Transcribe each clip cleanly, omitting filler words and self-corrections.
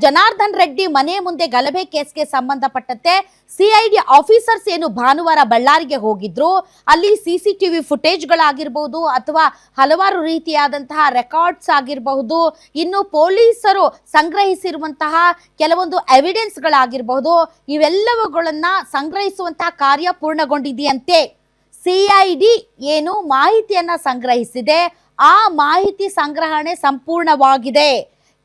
ಜನಾರ್ದನ್ ರೆಡ್ಡಿ ಮನೆ ಮುಂದೆ ಗಲಭೆ ಕೇಸ್ಗೆ ಸಂಬಂಧಪಟ್ಟಂತೆ ಸಿಐಡಿ ಆಫೀಸರ್ಸ್ ಏನು ಭಾನುವಾರ ಬಳ್ಳಾರಿಗೆ ಹೋಗಿದ್ರು. ಅಲ್ಲಿ ಸಿಸಿಟಿವಿ ಫುಟೇಜ್ಗಳಾಗಿರಬಹುದು ಅಥವಾ ಹಲವಾರು ರೀತಿಯಾದಂತಹ ರೆಕಾರ್ಡ್ಸ್ ಆಗಿರಬಹುದು, ಇನ್ನು ಪೊಲೀಸರು ಸಂಗ್ರಹಿಸಿರುವಂತಹ ಕೆಲವೊಂದು ಎವಿಡೆನ್ಸ್ಗಳಾಗಿರಬಹುದು, ಇವೆಲ್ಲವುಗಳನ್ನ ಸಂಗ್ರಹಿಸುವಂತಹ ಕಾರ್ಯ ಪೂರ್ಣಗೊಂಡಿದೆಯಂತೆ. ಸಿಐಡಿ ಏನು ಮಾಹಿತಿಯನ್ನ ಸಂಗ್ರಹಿಸಿದೆ, ಆ ಮಾಹಿತಿ ಸಂಗ್ರಹಣೆ ಸಂಪೂರ್ಣವಾಗಿದೆ.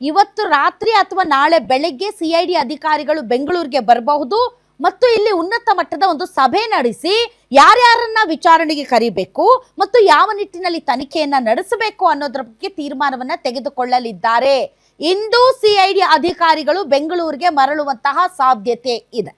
ಇವತ್ತು ರಾತ್ರಿ ಅಥವಾ ನಾಳೆ ಬೆಳಗ್ಗೆ ಸಿಐಡಿ ಅಧಿಕಾರಿಗಳು ಬೆಂಗಳೂರಿಗೆ ಬರಬಹುದು ಮತ್ತು ಇಲ್ಲಿ ಉನ್ನತ ಮಟ್ಟದ ಒಂದು ಸಭೆ ನಡೆಸಿ ಯಾರ್ಯಾರನ್ನ ವಿಚಾರಣೆಗೆ ಕರಿಬೇಕು ಮತ್ತು ಯಾವ ನಿಟ್ಟಿನಲ್ಲಿ ತನಿಖೆಯನ್ನ ನಡೆಸಬೇಕು ಅನ್ನೋದ್ರ ಬಗ್ಗೆ ತೀರ್ಮಾನವನ್ನ ತೆಗೆದುಕೊಳ್ಳಲಿದ್ದಾರೆ. ಇಂದು ಸಿಐಡಿ ಅಧಿಕಾರಿಗಳು ಬೆಂಗಳೂರಿಗೆ ಮರಳುವಂತಹ ಸಾಧ್ಯತೆ ಇದೆ.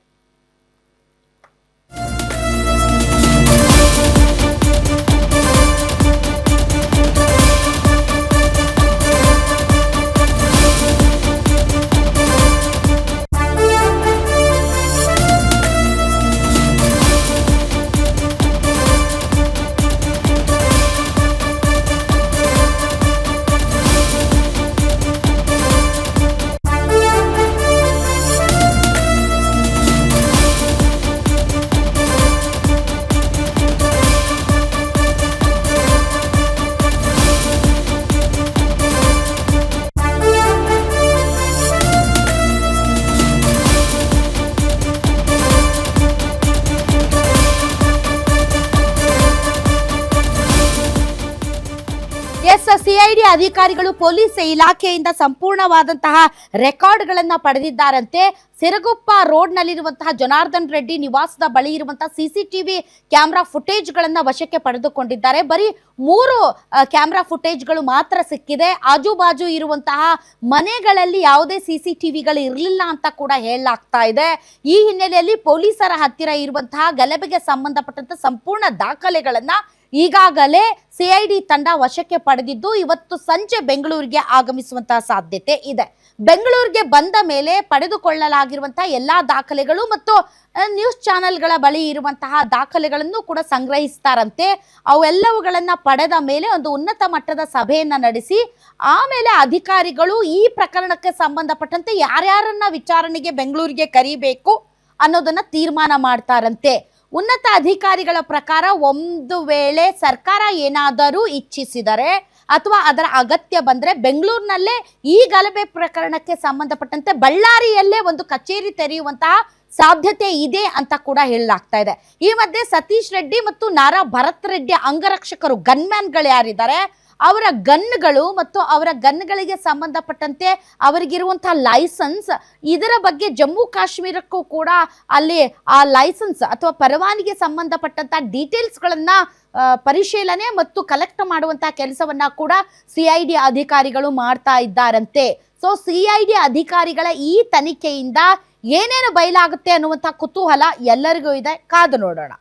ಸಿಐಡಿ ಅಧಿಕಾರಿಗಳು ಪೊಲೀಸ್ ಇಲಾಖೆಯಿಂದ ಸಂಪೂರ್ಣವಾದಂತಹ ರೆಕಾರ್ಡ್ಗಳನ್ನ ಪಡೆದಿದ್ದಾರಂತೆ. ಸಿರಗುಪ್ಪ ರೋಡ್ ನಲ್ಲಿರುವಂತಹ ಜನಾರ್ದನ್ ರೆಡ್ಡಿ ನಿವಾಸದ ಬಳಿ ಇರುವಂತಹ ಸಿಸಿಟಿವಿ ಕ್ಯಾಮೆರಾ ಫುಟೇಜ್ಗಳನ್ನ ವಶಕ್ಕೆ ಪಡೆದುಕೊಂಡಿದ್ದಾರೆ. ಬರೀ 3 ಕ್ಯಾಮೆರಾ ಫುಟೇಜ್ಗಳು ಮಾತ್ರ ಸಿಕ್ಕಿದೆ. ಆಜು ಬಾಜು ಇರುವಂತಹ ಮನೆಗಳಲ್ಲಿ ಯಾವುದೇ ಸಿಸಿಟಿವಿಗಳು ಇರಲಿಲ್ಲ ಅಂತ ಕೂಡ ಹೇಳಲಾಗ್ತಾ ಇದೆ. ಈ ಹಿನ್ನೆಲೆಯಲ್ಲಿ ಪೊಲೀಸರ ಹತ್ತಿರ ಇರುವಂತಹ ಗಲಭೆಗೆ ಸಂಬಂಧಪಟ್ಟಂತ ಸಂಪೂರ್ಣ ದಾಖಲೆಗಳನ್ನ ಈಗಾಗಲೇ ಸಿಐಡಿ ತಂಡ ವಶಕ್ಕೆ ಪಡೆದಿದ್ದು ಇವತ್ತು ಸಂಜೆ ಬೆಂಗಳೂರಿಗೆ ಆಗಮಿಸುವಂತಹ ಸಾಧ್ಯತೆ ಇದೆ. ಬೆಂಗಳೂರಿಗೆ ಬಂದ ಮೇಲೆ ಪಡೆದುಕೊಳ್ಳಲಾಗಿರುವಂತಹ ಎಲ್ಲಾ ದಾಖಲೆಗಳು ಮತ್ತು ನ್ಯೂಸ್ ಚಾನೆಲ್ಗಳ ಬಳಿ ಇರುವಂತಹ ದಾಖಲೆಗಳನ್ನು ಕೂಡ ಸಂಗ್ರಹಿಸ್ತಾರಂತೆ. ಅವೆಲ್ಲವುಗಳನ್ನ ಪಡೆದ ಮೇಲೆ ಒಂದು ಉನ್ನತ ಮಟ್ಟದ ಸಭೆಯನ್ನ ನಡೆಸಿ ಆಮೇಲೆ ಅಧಿಕಾರಿಗಳು ಈ ಪ್ರಕರಣಕ್ಕೆ ಸಂಬಂಧಪಟ್ಟಂತೆ ಯಾರ್ಯಾರನ್ನ ವಿಚಾರಣೆಗೆ ಬೆಂಗಳೂರಿಗೆ ಕರಿಬೇಕು ಅನ್ನೋದನ್ನ ತೀರ್ಮಾನ ಮಾಡ್ತಾರಂತೆ. ಉನ್ನತ ಅಧಿಕಾರಿಗಳ ಪ್ರಕಾರ ಒಂದು ವೇಳೆ ಸರ್ಕಾರ ಏನಾದರೂ ಇಚ್ಛಿಸಿದರೆ ಅಥವಾ ಅದರ ಅಗತ್ಯ ಬಂದರೆ ಬೆಂಗಳೂರಿನಲ್ಲೇ ಈ ಗಲಭೆ ಪ್ರಕರಣಕ್ಕೆ ಸಂಬಂಧಪಟ್ಟಂತೆ ಬಳ್ಳಾರಿಯಲ್ಲೇ ಒಂದು ಕಚೇರಿ ತೆರೆಯುವಂತಹ ಸಾಧ್ಯತೆ ಇದೆ ಅಂತ ಕೂಡ ಹೇಳಲಾಗ್ತಾ ಇದೆ. ಈ ಮಧ್ಯೆ ಸತೀಶ್ ರೆಡ್ಡಿ ಮತ್ತು ನಾರಾ ಭರತ್ ರೆಡ್ಡಿ ಅಂಗರಕ್ಷಕರು ಗನ್ಮ್ಯಾನ್ಗಳು ಯಾರಿದ್ದಾರೆ ಅವರ ಗನ್ಗಳು ಮತ್ತು ಅವರ ಗನ್ಗಳಿಗೆ ಸಂಬಂಧಪಟ್ಟಂತೆ ಅವರಿಗಿರುವಂತಹ ಲೈಸೆನ್ಸ್, ಇದರ ಬಗ್ಗೆ ಜಮ್ಮು ಕಾಶ್ಮೀರಕ್ಕೂ ಕೂಡ ಅಲ್ಲಿ ಆ ಲೈಸೆನ್ಸ್ ಅಥವಾ ಪರವಾನಿಗೆ ಸಂಬಂಧಪಟ್ಟಂತಹ ಡೀಟೇಲ್ಸ್ಗಳನ್ನ ಪರಿಶೀಲನೆ ಮತ್ತು ಕಲೆಕ್ಟ್ ಮಾಡುವಂತಹ ಕೆಲಸವನ್ನ ಕೂಡ ಸಿಐಡಿ ಅಧಿಕಾರಿಗಳು ಮಾಡ್ತಾ ಇದ್ದಾರಂತೆ. ಸೊ ಸಿಐಡಿ ಅಧಿಕಾರಿಗಳ ಈ ತನಿಖೆಯಿಂದ ಏನೇನು ಬಯಲಾಗುತ್ತೆ ಅನ್ನುವಂತಹ ಕುತೂಹಲ ಎಲ್ಲರಿಗೂ ಇದೆ. ಕಾದು ನೋಡೋಣ.